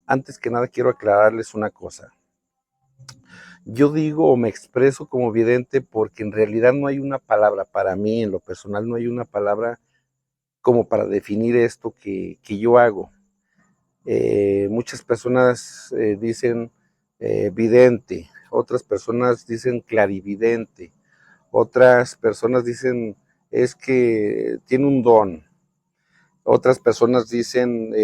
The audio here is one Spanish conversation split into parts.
Antes que nada quiero aclararles una cosa. Yo digo o me expreso como vidente porque en realidad no hay una palabra, para mí en lo personal no hay una palabra como para definir esto que yo hago. Muchas personas dicen vidente, otras personas dicen clarividente, otras personas dicen es que tiene un don, otras personas dicen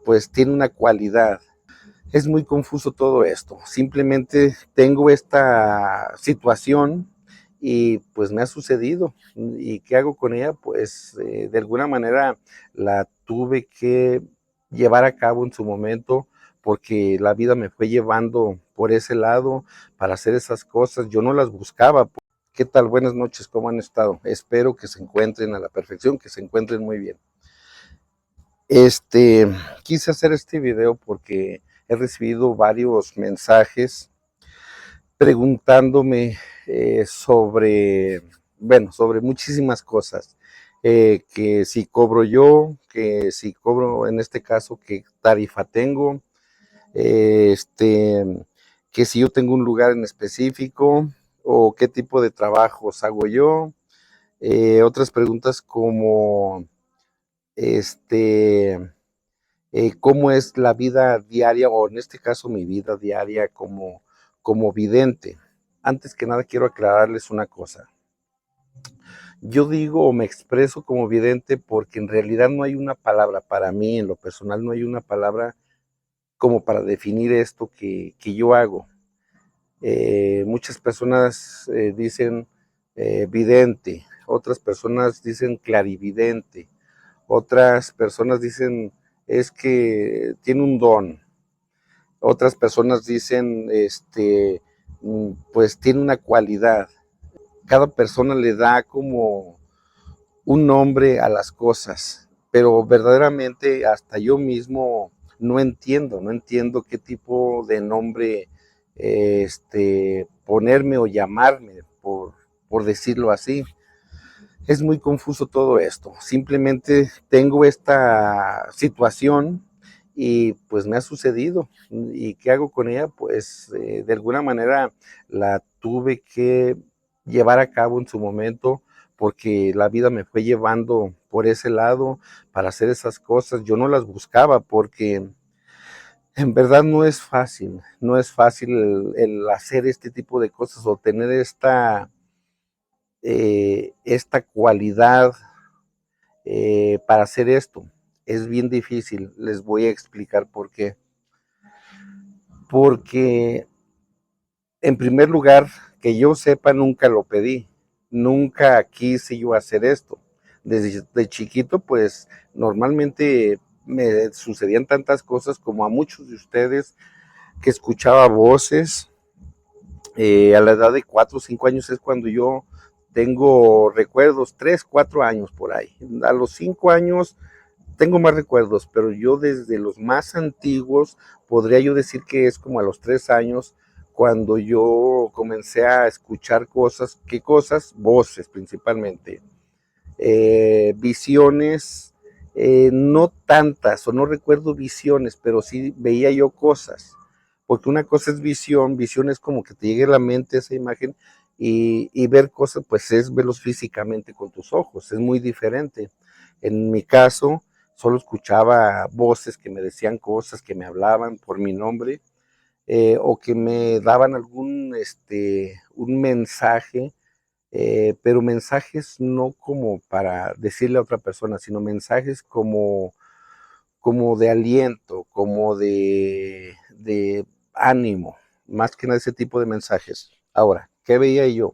pues tiene una cualidad. Es muy confuso todo esto. Simplemente tengo esta situación y pues me ha sucedido. ¿Y qué hago con ella? Pues de alguna manera la tuve que llevar a cabo en su momento porque la vida me fue llevando por ese lado para hacer esas cosas. Yo no las buscaba. ¿Qué tal? Buenas noches, ¿cómo han estado? Espero que se encuentren a la perfección, que se encuentren muy bien. Este, Quise hacer este video porque he recibido varios mensajes preguntándome sobre muchísimas cosas. Que si cobro yo, que si cobro en este caso, qué tarifa tengo, eh, este, que si yo tengo un lugar en específico o qué tipo de trabajos hago yo. Otras preguntas como, este, cómo es la vida diaria, o en este caso mi vida diaria como vidente. Antes que nada quiero aclararles una cosa. Yo digo o me expreso como vidente porque en realidad no hay una palabra, para mí en lo personal no hay una palabra como para definir esto que yo hago. Muchas personas dicen vidente, otras personas dicen clarividente, otras personas dicen es que tiene un don. Otras personas dicen, pues tiene una cualidad. Cada persona le da como un nombre a las cosas, pero verdaderamente hasta yo mismo no entiendo qué tipo de nombre ponerme o llamarme, por decirlo así. Es muy confuso todo esto. Simplemente tengo esta situación y pues me ha sucedido. ¿Y qué hago con ella? Pues de alguna manera la tuve que llevar a cabo en su momento porque la vida me fue llevando por ese lado para hacer esas cosas. Yo no las buscaba porque en verdad no es fácil el hacer este tipo de cosas o tener esta cualidad para hacer esto. Es bien difícil, les voy a explicar por qué. Porque en primer lugar, que yo sepa, nunca lo pedí, nunca quise yo hacer esto. Desde chiquito, pues normalmente me sucedían tantas cosas como a muchos de ustedes, que escuchaba voces. A la edad de 4 o 5 años es cuando yo tengo recuerdos, 3 4 años por ahí. A los 5 años tengo más recuerdos, pero yo desde los más antiguos podría yo decir que es como a los 3 años cuando yo comencé a escuchar cosas. ¿Qué cosas? Voces principalmente. Visiones, no tantas, o no recuerdo visiones, pero sí veía yo cosas. Porque una cosa es visión es como que te llegue a la mente esa imagen, y ver cosas, pues es verlos físicamente con tus ojos, es muy diferente. En mi caso, solo escuchaba voces que me decían cosas, que me hablaban por mi nombre, o que me daban un mensaje, pero mensajes no como para decirle a otra persona, sino mensajes como de aliento, como de ánimo, más que nada ese tipo de mensajes. Ahora, ¿qué veía yo?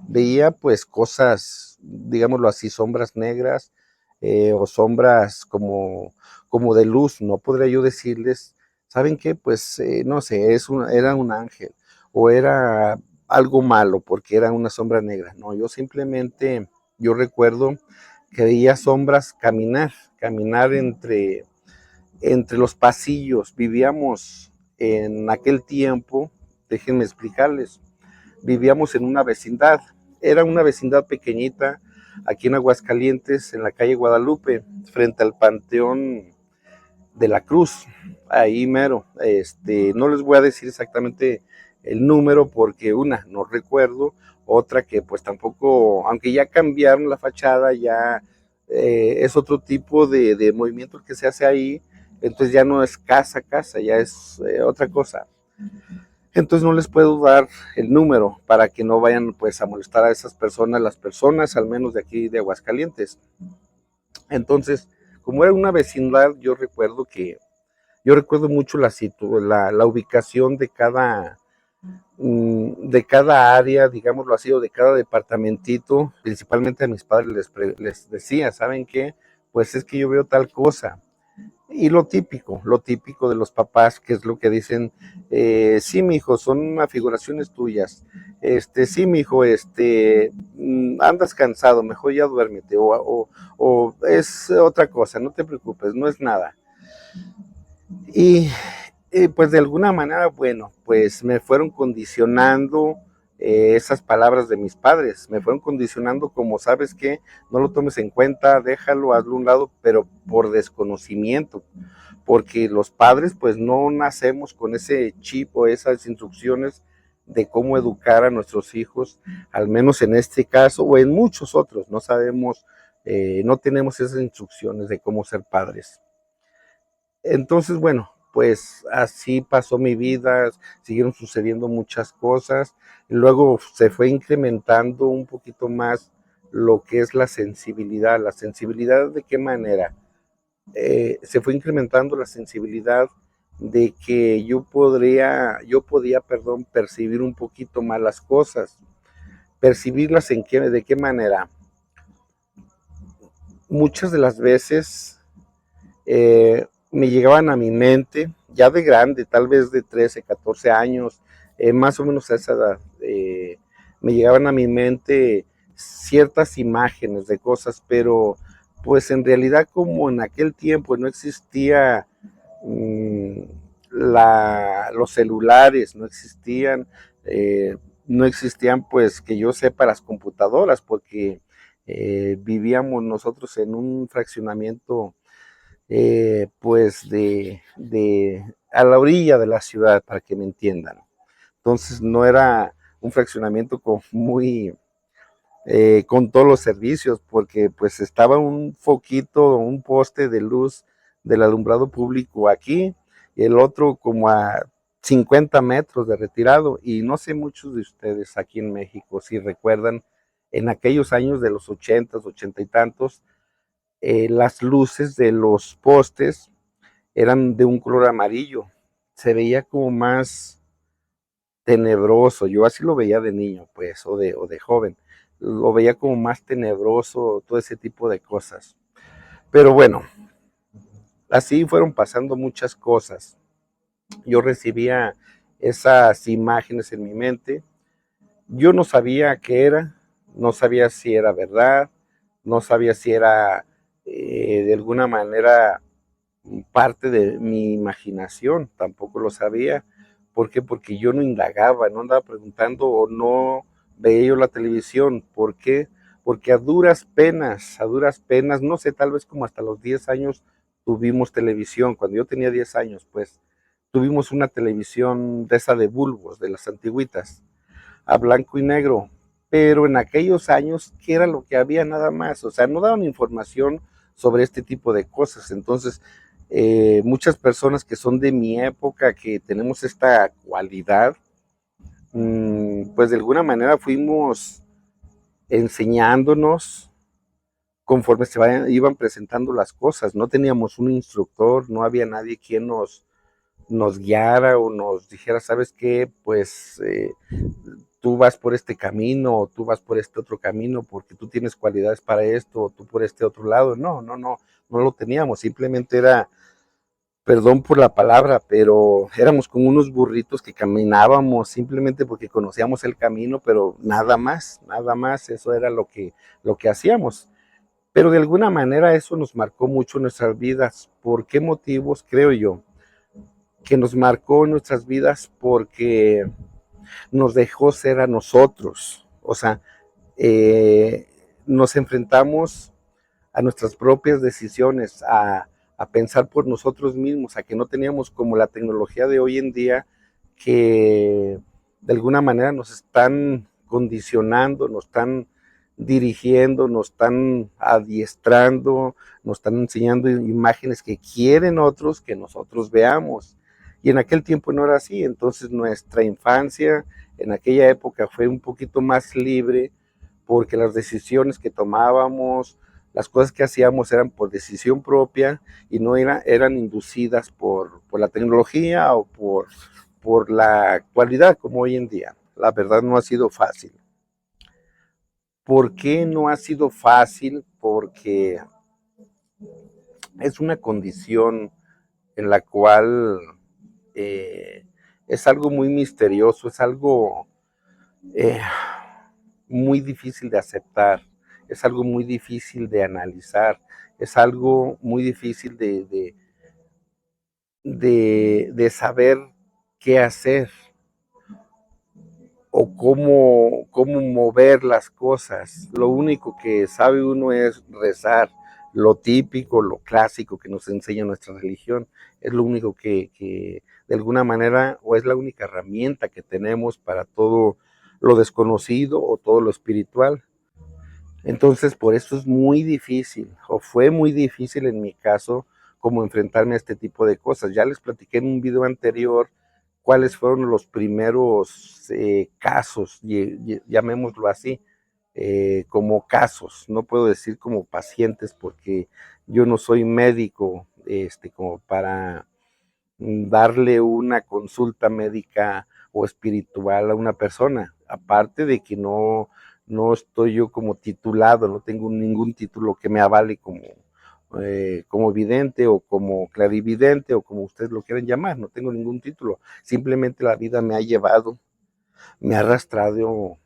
Veía pues cosas, digámoslo así, sombras negras, o sombras como de luz. No podría yo decirles, ¿saben qué? Pues no sé, era un ángel o era algo malo porque era una sombra negra. No, yo recuerdo que veía sombras caminar entre los pasillos. Vivíamos en aquel tiempo, déjenme explicarles, vivíamos en una vecindad. Era una vecindad pequeñita aquí en Aguascalientes, en la calle Guadalupe, frente al Panteón de la Cruz, ahí mero. No les voy a decir exactamente el número porque una, no recuerdo, otra que pues tampoco, aunque ya cambiaron la fachada, ya es otro tipo de movimiento que se hace ahí, entonces ya no es casa, casa, ya es otra cosa. Entonces no les puedo dar el número para que no vayan pues a molestar a esas personas, las personas al menos de aquí de Aguascalientes. Entonces, como era una vecindad, yo recuerdo mucho la ubicación de cada área, digámoslo así, o de cada departamentito. Principalmente a mis padres les decía, ¿saben qué? Pues es que yo veo tal cosa. Y lo típico de los papás, que es lo que dicen, sí, mijo, son afiguraciones tuyas. Sí, mijo, andas cansado, mejor ya duérmete, o es otra cosa, no te preocupes, no es nada. Y pues de alguna manera, bueno, pues me fueron condicionando esas palabras de mis padres, me fueron condicionando como, sabes que no lo tomes en cuenta, déjalo, hazlo a un lado, pero por desconocimiento, porque los padres pues no nacemos con ese chip o esas instrucciones de cómo educar a nuestros hijos, al menos en este caso o en muchos otros, no sabemos, no tenemos esas instrucciones de cómo ser padres. Entonces, bueno, pues así pasó mi vida, siguieron sucediendo muchas cosas, y luego se fue incrementando un poquito más lo que es la sensibilidad de qué manera. Se fue incrementando la sensibilidad de que yo podía, perdón, percibir un poquito más las cosas, percibirlas de qué manera. Muchas de las veces me llegaban a mi mente, ya de grande, tal vez de 13, 14 años, más o menos a esa edad, me llegaban a mi mente ciertas imágenes de cosas, pero pues en realidad como en aquel tiempo no existía mmm, los celulares, no existían pues que yo sepa las computadoras, porque vivíamos nosotros en un fraccionamiento pues a la orilla de la ciudad, para que me entiendan. Entonces no era un fraccionamiento con todos los servicios, porque pues estaba un foquito, un poste de luz del alumbrado público aquí, y el otro como a 50 metros de retirado, y no sé muchos de ustedes aquí en México si recuerdan en aquellos años de los 80, 80 y tantos, las luces de los postes eran de un color amarillo, se veía como más tenebroso, yo así lo veía de niño, pues, o de joven, lo veía como más tenebroso, todo ese tipo de cosas. Pero bueno, así fueron pasando muchas cosas. Yo recibía esas imágenes en mi mente, yo no sabía qué era, no sabía si era verdad, no sabía si era de alguna manera parte de mi imaginación, tampoco lo sabía. ¿Por qué? Porque yo no indagaba, no andaba preguntando o no veía yo la televisión. ¿Por qué? Porque a duras penas, no sé, tal vez como hasta los 10 años tuvimos televisión. Cuando yo tenía 10 años, pues tuvimos una televisión de esa de bulbos, de las antiguitas, a blanco y negro. Pero en aquellos años, ¿qué era lo que había nada más? O sea, no daban información sobre este tipo de cosas. Entonces, muchas personas que son de mi época, que tenemos esta cualidad, pues de alguna manera fuimos enseñándonos conforme iban presentando las cosas. No teníamos un instructor, no había nadie quien nos guiara o nos dijera, ¿sabes qué? Pues tú vas por este camino o tú vas por este otro camino porque tú tienes cualidades para esto o tú por este otro lado. No lo teníamos, simplemente era, perdón por la palabra, pero éramos como unos burritos que caminábamos simplemente porque conocíamos el camino, pero nada más, eso era lo que hacíamos. Pero de alguna manera eso nos marcó mucho nuestras vidas. ¿Por qué motivos? Creo yo que nos marcó nuestras vidas porque nos dejó ser a nosotros. O sea, nos enfrentamos a nuestras propias decisiones, a pensar por nosotros mismos, a que no teníamos como la tecnología de hoy en día que de alguna manera nos están condicionando, nos están dirigiendo, nos están adiestrando, nos están enseñando imágenes que quieren otros que nosotros veamos. Y en aquel tiempo no era así, entonces nuestra infancia en aquella época fue un poquito más libre porque las decisiones que tomábamos, las cosas que hacíamos eran por decisión propia y no eran inducidas por la tecnología o por la actualidad como hoy en día. La verdad no ha sido fácil. ¿Por qué no ha sido fácil? Porque es una condición en la cual es algo muy misterioso, es algo eh, muy difícil de aceptar, es algo muy difícil de analizar, es algo muy difícil de saber qué hacer o cómo mover las cosas. Lo único que sabe uno es rezar, lo típico, lo clásico que nos enseña nuestra religión, es lo único que de alguna manera, o es la única herramienta que tenemos para todo lo desconocido o todo lo espiritual. Entonces, por eso es muy difícil, o fue muy difícil en mi caso, como enfrentarme a este tipo de cosas. Ya les platiqué en un video anterior cuáles fueron los primeros casos, llamémoslo así, como casos. No puedo decir como pacientes porque yo no soy médico, como para darle una consulta médica o espiritual a una persona. Aparte de que no estoy yo como titulado, no tengo ningún título que me avale como vidente o como clarividente o como ustedes lo quieran llamar, no tengo ningún título. Simplemente la vida me ha llevado, me ha arrastrado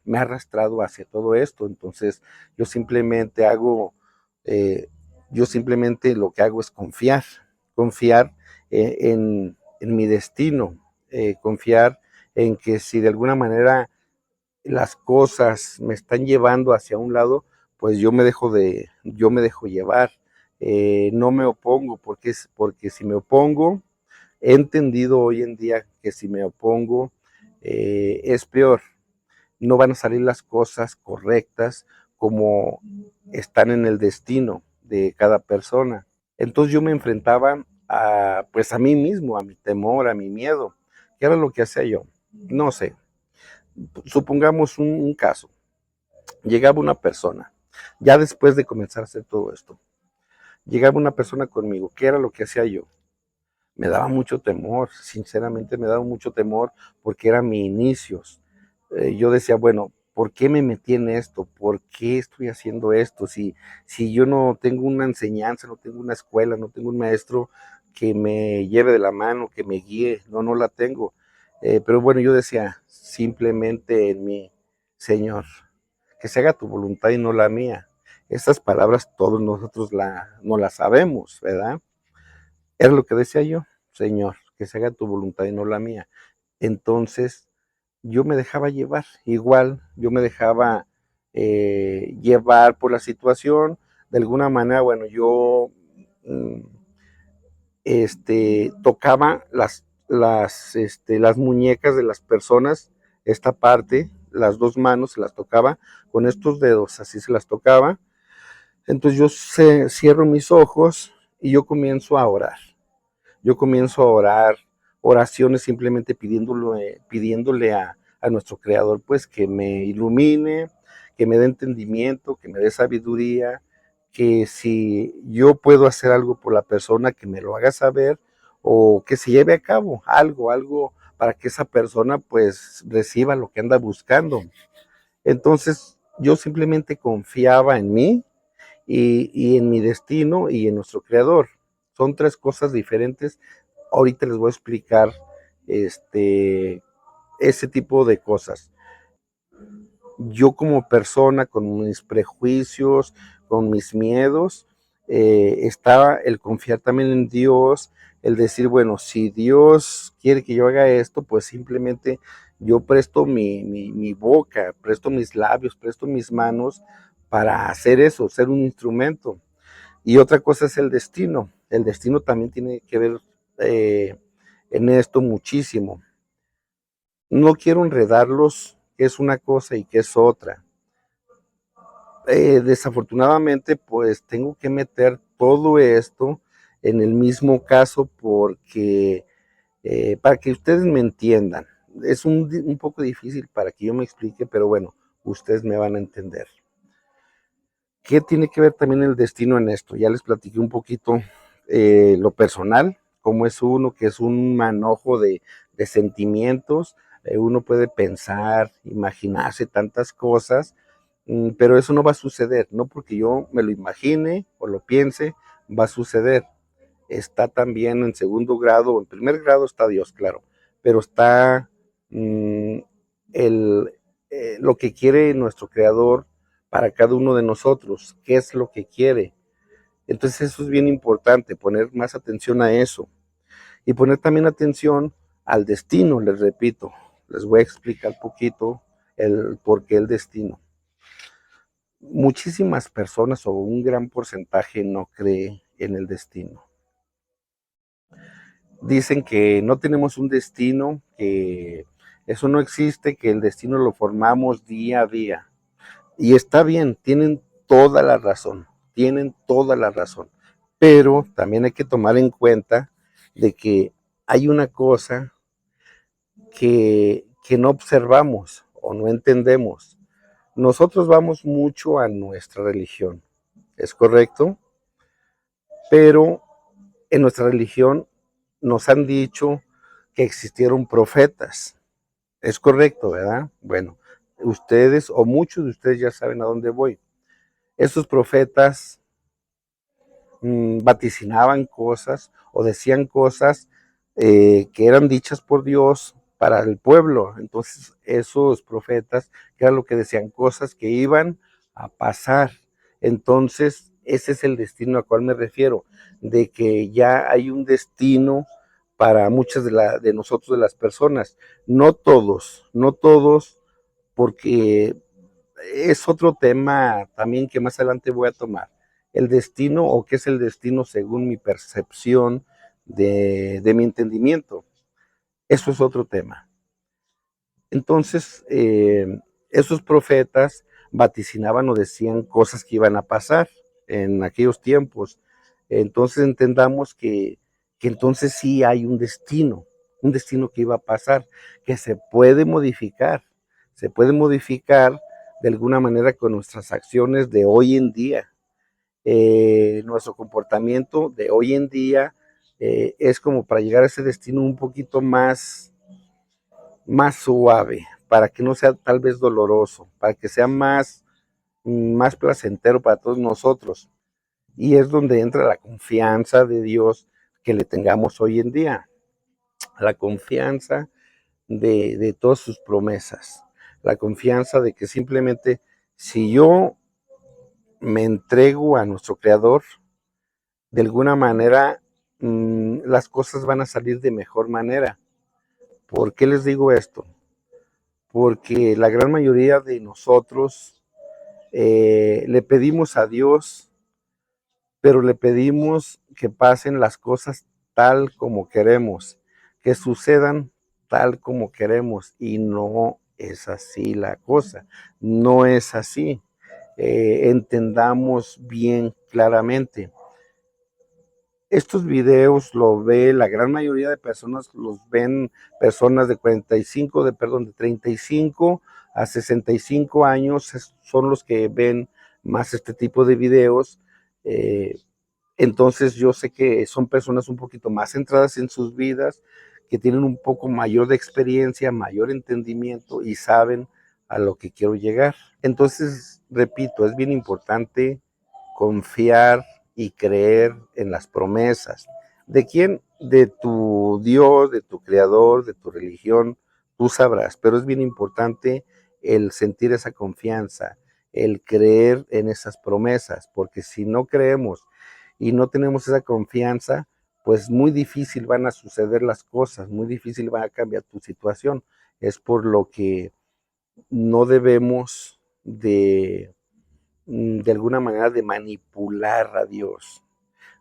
hacia todo esto. Entonces yo simplemente eh, yo simplemente lo que hago es confiar en mi destino, confiar en que si de alguna manera las cosas me están llevando hacia un lado, pues yo me dejo llevar, no me opongo, porque si me opongo, he entendido hoy en día que si me opongo es peor, no van a salir las cosas correctas como están en el destino de cada persona. Entonces yo me enfrentaba pues a mí mismo, a mi temor, a mi miedo. ¿Qué era lo que hacía yo? No sé. Supongamos un caso. Llegaba una persona, ya después de comenzar a hacer todo esto, llegaba una persona conmigo. ¿Qué era lo que hacía yo? Me daba mucho temor, sinceramente me daba mucho temor porque eran mis inicios. Yo decía, bueno, ¿por qué me metí en esto? ¿Por qué estoy haciendo esto? Si yo no tengo una enseñanza, no tengo una escuela, no tengo un maestro que me lleve de la mano, que me guíe, no la tengo. Pero bueno, yo decía, simplemente en mí, Señor, que se haga tu voluntad y no la mía. Estas palabras todos nosotros no las sabemos, ¿verdad? Era lo que decía yo, Señor, que se haga tu voluntad y no la mía. Entonces, yo me dejaba llevar, igual, yo me dejaba llevar por la situación. De alguna manera, bueno, yo tocaba las muñecas de las personas, esta parte, las dos manos se las tocaba con estos dedos, así se las tocaba. Entonces yo cierro mis ojos y yo comienzo a orar. Yo comienzo a orar oraciones simplemente pidiéndole a nuestro Creador, pues que me ilumine, que me dé entendimiento, que me dé sabiduría, que si yo puedo hacer algo por la persona, que me lo haga saber o que se lleve a cabo algo para que esa persona pues reciba lo que anda buscando. Entonces yo simplemente confiaba en mí y en mi destino y en nuestro Creador. Son tres cosas diferentes. Ahorita les voy a explicar ese tipo de cosas. Yo como persona, con mis prejuicios, con mis miedos, estaba el confiar también en Dios, el decir, bueno, si Dios quiere que yo haga esto, pues simplemente yo presto mi boca, presto mis labios, presto mis manos para hacer eso, ser un instrumento. Y otra cosa es el destino. el destino también tiene que ver en esto muchísimo. No quiero enredarlos, qué es una cosa y qué es otra. Desafortunadamente, pues tengo que meter todo esto en el mismo caso porque para que ustedes me entiendan. Es un poco difícil para que yo me explique, pero bueno, ustedes me van a entender. ¿Qué tiene que ver también el destino en esto? Ya les platiqué un poquito lo personal, cómo es uno, que es un manojo de sentimientos. Uno puede pensar, imaginarse tantas cosas, pero eso no va a suceder, no porque yo me lo imagine o lo piense, va a suceder. Está también en segundo grado, en primer grado está Dios, claro, pero está mm, el, lo que quiere nuestro Creador para cada uno de nosotros, qué es lo que quiere. Entonces eso es bien importante, poner más atención a eso y poner también atención al destino, les repito, les voy a explicar poquito el por qué el destino. Muchísimas personas o un gran porcentaje no cree en el destino. Dicen que no tenemos un destino, que eso no existe, que el destino lo formamos día a día. Y está bien, tienen toda la razón. Pero también hay que tomar en cuenta de que hay una cosa que no observamos o no entendemos. Nosotros vamos mucho a nuestra religión, ¿es correcto? Pero en nuestra religión nos han dicho que existieron profetas. Es correcto, ¿verdad? Bueno, ustedes o muchos de ustedes ya saben a dónde voy. Esos profetas vaticinaban cosas o decían cosas que eran dichas por Dios para el pueblo. Entonces, esos profetas, que era lo que decían, cosas que iban a pasar. Entonces, ese es el destino al cual me refiero, de que ya hay un destino para muchas de nosotros, de las personas. No todos, no todos, porque es otro tema también que más adelante voy a tomar. El destino o qué es el destino según mi percepción de mi entendimiento. Eso es otro tema. Entonces, esos profetas vaticinaban o decían cosas que iban a pasar en aquellos tiempos. Entonces entendamos que entonces sí hay un destino que iba a pasar, que se puede modificar de alguna manera con nuestras acciones de hoy en día. Nuestro comportamiento de hoy en día es como para llegar a ese destino un poquito más suave, para que no sea tal vez doloroso, para que sea más placentero para todos nosotros. Y es donde entra la confianza de Dios que le tengamos hoy en día, la confianza de todas sus promesas, la confianza de que simplemente si yo me entrego a nuestro Creador, de alguna manera las cosas van a salir de mejor manera. ¿Por qué les digo esto? Porque la gran mayoría de nosotros le pedimos a Dios, pero le pedimos que pasen las cosas tal como queremos, que sucedan tal como queremos, y no es así la cosa, no es así. Entendamos bien claramente. Estos videos lo ve la gran mayoría de personas, los ven personas de 45, de 35 a 65 años, son los que ven más este tipo de videos. Eh, entonces yo sé que son personas un poquito más centradas en sus vidas, que tienen un poco mayor de experiencia, mayor entendimiento y saben a lo que quiero llegar. Entonces, repito, es bien importante confiar y creer en las promesas. ¿De quién? De tu Dios, de tu Creador, de tu religión, tú sabrás, pero es bien importante el sentir esa confianza, el creer en esas promesas, porque si no creemos y no tenemos esa confianza, pues muy difícil van a suceder las cosas, muy difícil va a cambiar tu situación. Es por lo que no debemos de alguna manera de manipular a Dios.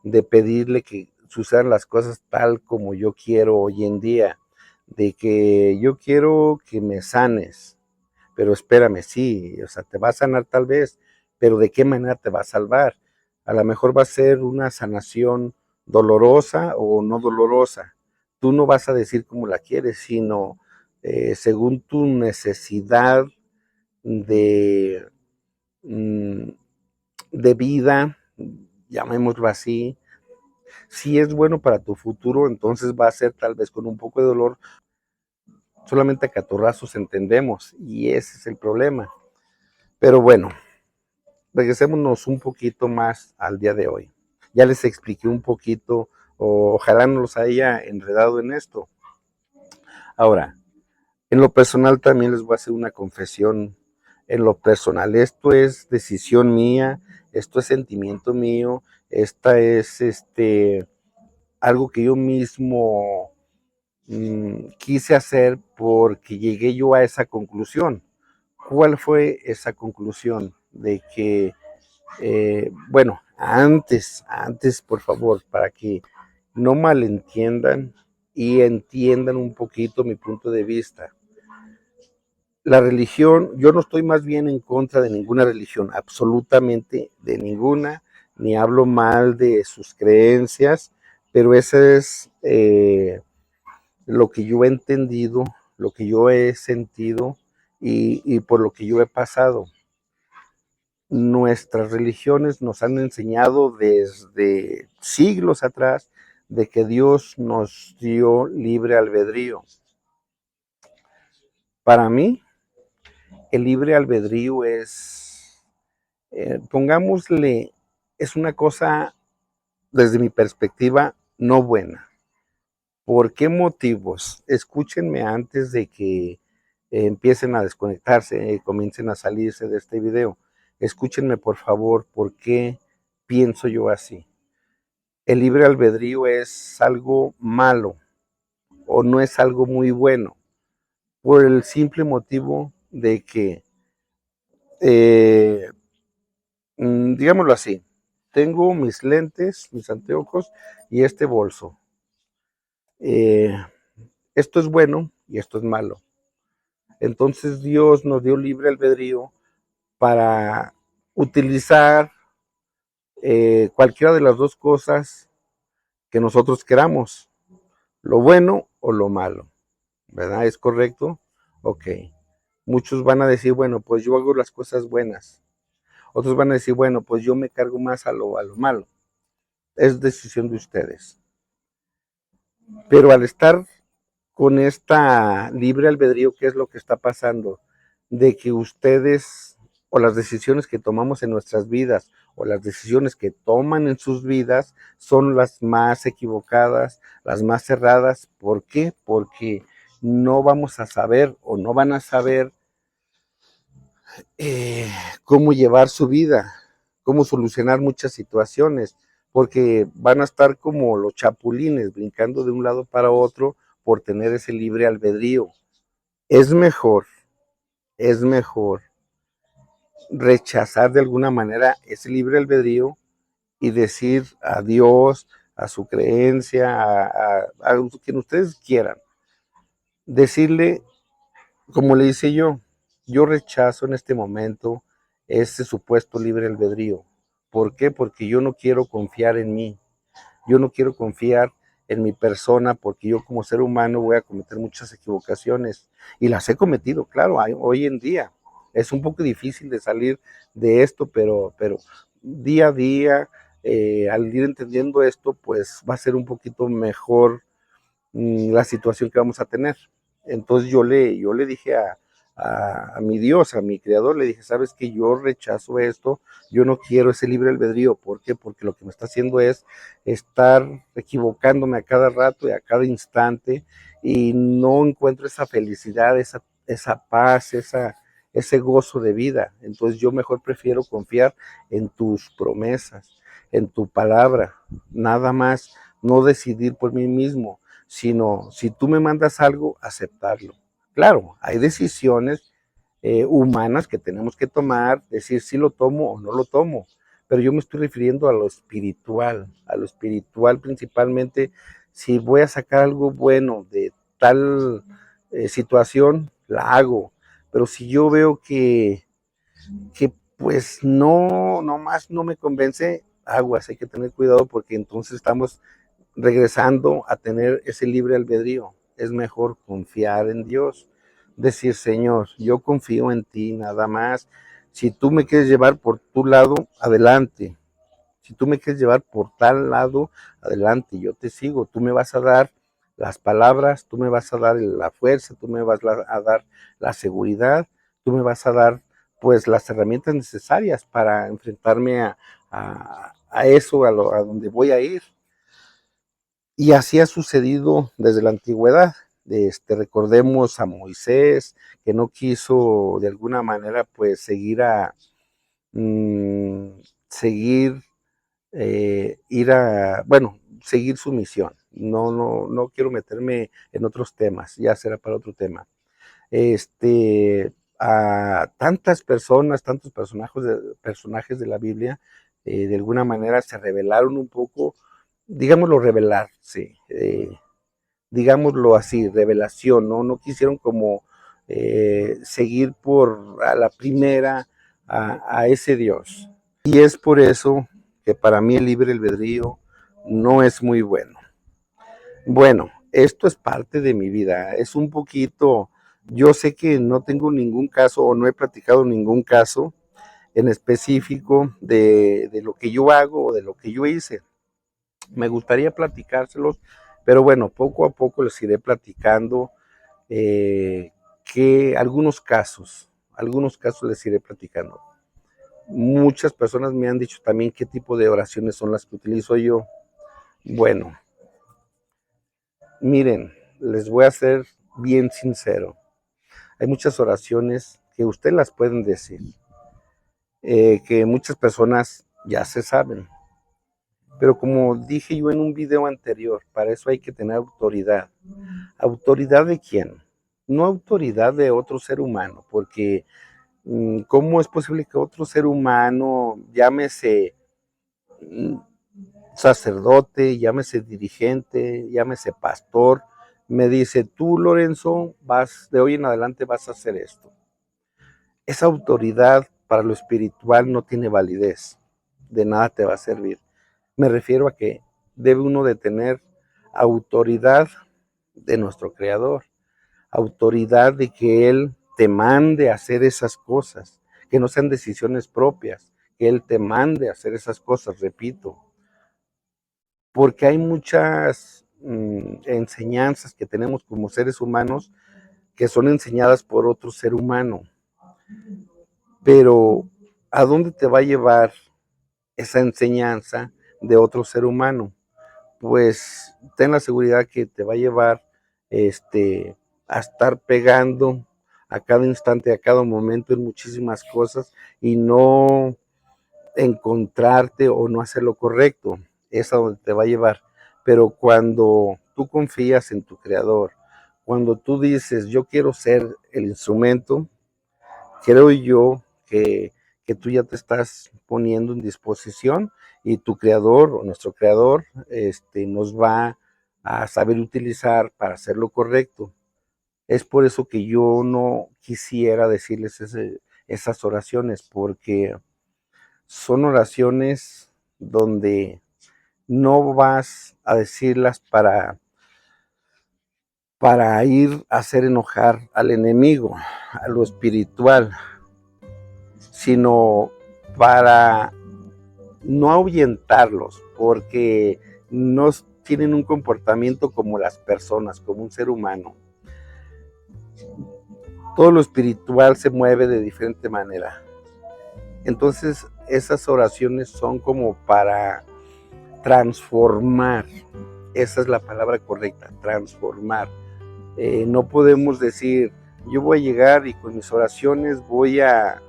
de pedirle que sucedan las cosas tal como yo quiero hoy en día, de que yo quiero que me sanes, pero espérame, sí, o sea, te va a sanar tal vez, pero ¿de qué manera te va a salvar? A lo mejor va a ser una sanación dolorosa o no dolorosa. Tú no vas a decir cómo la quieres, sino según tu necesidad de, mm, de vida, llamémoslo así. Si es bueno para tu futuro, entonces va a ser tal vez con un poco de dolor, solamente a catorrazos entendemos, y ese es el problema. Pero bueno, regresémonos un poquito más al día de hoy. Ya les expliqué un poquito, ojalá no los haya enredado en esto. Ahora, en lo personal también les voy a hacer una confesión. En lo personal, esto es decisión mía, esto es sentimiento mío, esta es algo que yo mismo quise hacer porque llegué yo a esa conclusión. ¿Cuál fue esa conclusión? De que, bueno, antes, por favor, para que no malentiendan y entiendan un poquito mi punto de vista. La religión, yo no estoy más bien en contra de ninguna religión, absolutamente de ninguna, ni hablo mal de sus creencias, pero ese es lo que yo he entendido, lo que yo he sentido y por lo que yo he pasado. Nuestras religiones nos han enseñado desde siglos atrás de que Dios nos dio libre albedrío. Para mí, el libre albedrío es, pongámosle, es una cosa, desde mi perspectiva, no buena. ¿Por qué motivos? Escúchenme antes de que empiecen a desconectarse, comiencen a salirse de este video. Escúchenme por favor, ¿por qué pienso yo así? El libre albedrío es algo malo o no es algo muy bueno, por el simple motivo de que, eh, digámoslo así, tengo mis lentes, mis anteojos y este bolso. Eh, Esto es bueno y esto es malo. Entonces Dios nos dio libre albedrío para utilizar cualquiera de las dos cosas que nosotros queramos, lo bueno o lo malo, ¿verdad? ¿Es correcto? Ok. Muchos van a decir, bueno, pues yo hago las cosas buenas. Otros van a decir, bueno, pues yo me cargo más a lo malo. Es decisión de ustedes. Pero al estar con esta libre albedrío, ¿qué es lo que está pasando? De que ustedes o las decisiones que tomamos en nuestras vidas o las decisiones que toman en sus vidas son las más equivocadas, las más erradas. ¿Por qué? Porque no vamos a saber o no van a saber eh, cómo llevar su vida, cómo solucionar muchas situaciones, porque van a estar como los chapulines brincando de un lado para otro por tener ese libre albedrío. Es mejor, es mejor rechazar de alguna manera ese libre albedrío y decir adiós a su creencia, a quien ustedes quieran. Decirle, como le hice yo rechazo en este momento ese supuesto libre albedrío. ¿Por qué? Porque yo no quiero confiar en mí. Yo no quiero confiar en mi persona porque yo como ser humano voy a cometer muchas equivocaciones y las he cometido, claro, hoy en día. Es un poco difícil de salir de esto, pero día a día, al ir entendiendo esto, pues va a ser un poquito mejor la situación que vamos a tener. Entonces yo le dije a mi Dios, a mi Creador, le dije, sabes que yo rechazo esto, yo no quiero ese libre albedrío. ¿Por qué? Porque lo que me está haciendo es estar equivocándome a cada rato y a cada instante y no encuentro esa felicidad, esa paz, ese gozo de vida. Entonces yo mejor prefiero confiar en tus promesas, en tu palabra, nada más, no decidir por mí mismo, sino si tú me mandas algo, aceptarlo. Claro, hay decisiones humanas que tenemos que tomar, decir si lo tomo o no lo tomo, pero yo me estoy refiriendo a lo espiritual principalmente. Si voy a sacar algo bueno de tal situación, la hago, pero si yo veo que pues no más no me convence, aguas, hay que tener cuidado porque entonces estamos regresando a tener ese libre albedrío. Es mejor confiar en Dios, decir, Señor, yo confío en ti nada más. Si tú me quieres llevar por tu lado, adelante. Si tú me quieres llevar por tal lado, adelante, yo te sigo. Tú me vas a dar las palabras, tú me vas a dar la fuerza, tú me vas a dar la seguridad, tú me vas a dar pues las herramientas necesarias para enfrentarme a eso, a donde voy a ir. Y así ha sucedido desde la antigüedad. Recordemos a Moisés, que no quiso de alguna manera pues mm, seguir, seguir su misión. No quiero meterme en otros temas, ya será para otro tema. A tantas personas, tantos personajes de la Biblia, de alguna manera se rebelaron un poco, digámoslo revelar, sí, digámoslo así, revelación, no quisieron como seguir por a la primera a ese Dios. Y es por eso que para mí el libre albedrío no es muy bueno. Bueno, esto es parte de mi vida, es un poquito, yo sé que no tengo ningún caso o no he platicado ningún caso en específico de lo que yo hago o de lo que yo hice. Me gustaría platicárselos, pero bueno, poco a poco les iré platicando que algunos casos les iré platicando. Muchas personas me han dicho también qué tipo de oraciones son las que utilizo yo. Bueno, miren, les voy a ser bien sincero. Hay muchas oraciones que ustedes las pueden decir, que muchas personas ya se saben. Pero como dije yo en un video anterior, para eso hay que tener autoridad. ¿Autoridad de quién? No autoridad de otro ser humano, porque ¿cómo es posible que otro ser humano, llámese sacerdote, llámese dirigente, llámese pastor, me dice, tú Lorenzo, de hoy en adelante vas a hacer esto? Esa autoridad para lo espiritual no tiene validez, de nada te va a servir. Me refiero a que debe uno de tener autoridad de nuestro Creador, autoridad de que Él te mande a hacer esas cosas, que no sean decisiones propias, que Él te mande a hacer esas cosas, repito, porque hay muchas enseñanzas que tenemos como seres humanos que son enseñadas por otro ser humano, pero ¿a dónde te va a llevar esa enseñanza de otro ser humano? Pues ten la seguridad que te va a llevar a estar pegando a cada instante, a cada momento en muchísimas cosas y no encontrarte o no hacer lo correcto. Es a donde te va a llevar. Pero cuando tú confías en tu creador, cuando tú dices, yo quiero ser el instrumento, creo yo que tú ya te estás poniendo en disposición y tu creador o nuestro creador nos va a saber utilizar para hacer lo correcto. Es por eso que yo no quisiera decirles esas oraciones, porque son oraciones donde no vas a decirlas para ir a hacer enojar al enemigo, a lo espiritual, sino para no ahuyentarlos, porque no tienen un comportamiento como las personas, como un ser humano. Todo lo espiritual se mueve de diferente manera. Entonces, esas oraciones son como para transformar. Esa es la palabra correcta, transformar. No podemos decir, yo voy a llegar y con mis oraciones voy a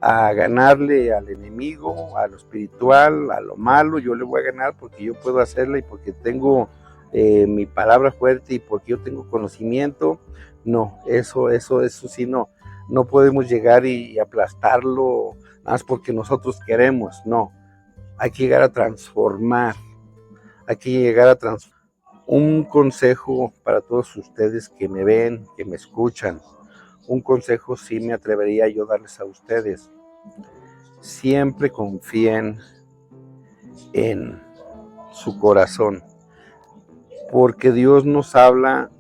ganarle al enemigo, a lo espiritual, a lo malo, yo le voy a ganar porque yo puedo hacerla y porque tengo mi palabra fuerte y porque yo tengo conocimiento. No, eso sí no podemos llegar y aplastarlo nada más porque nosotros queremos, no. hay que llegar a transformar, hay que llegar a transformar. Un consejo para todos ustedes que me ven, que me escuchan, un consejo sí me atrevería yo a darles a ustedes. Siempre confíen en su corazón, porque Dios nos habla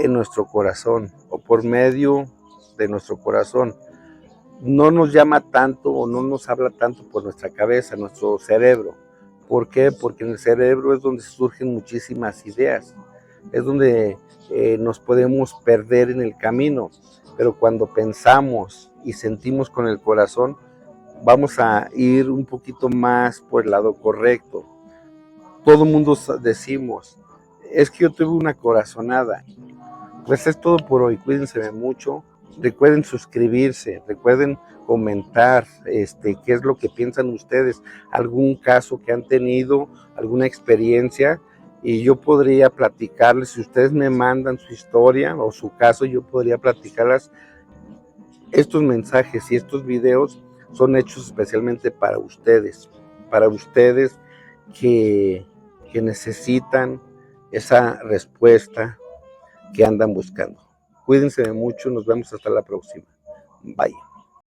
en nuestro corazón o por medio de nuestro corazón. No nos llama tanto o no nos habla tanto por nuestra cabeza, nuestro cerebro. ¿Por qué? Porque en el cerebro es donde surgen muchísimas ideas, es donde nos podemos perder en el camino, pero cuando pensamos y sentimos con el corazón, vamos a ir un poquito más por el lado correcto. Todo el mundo decimos, es que yo tuve una corazonada. Pues es todo por hoy, cuídense mucho, recuerden suscribirse, recuerden comentar qué es lo que piensan ustedes, algún caso que han tenido, alguna experiencia, y yo podría platicarles, si ustedes me mandan su historia o su caso, yo podría platicarlas. Estos mensajes y estos videos son hechos especialmente para ustedes que necesitan esa respuesta que andan buscando. Cuídense mucho, nos vemos hasta la próxima. Bye.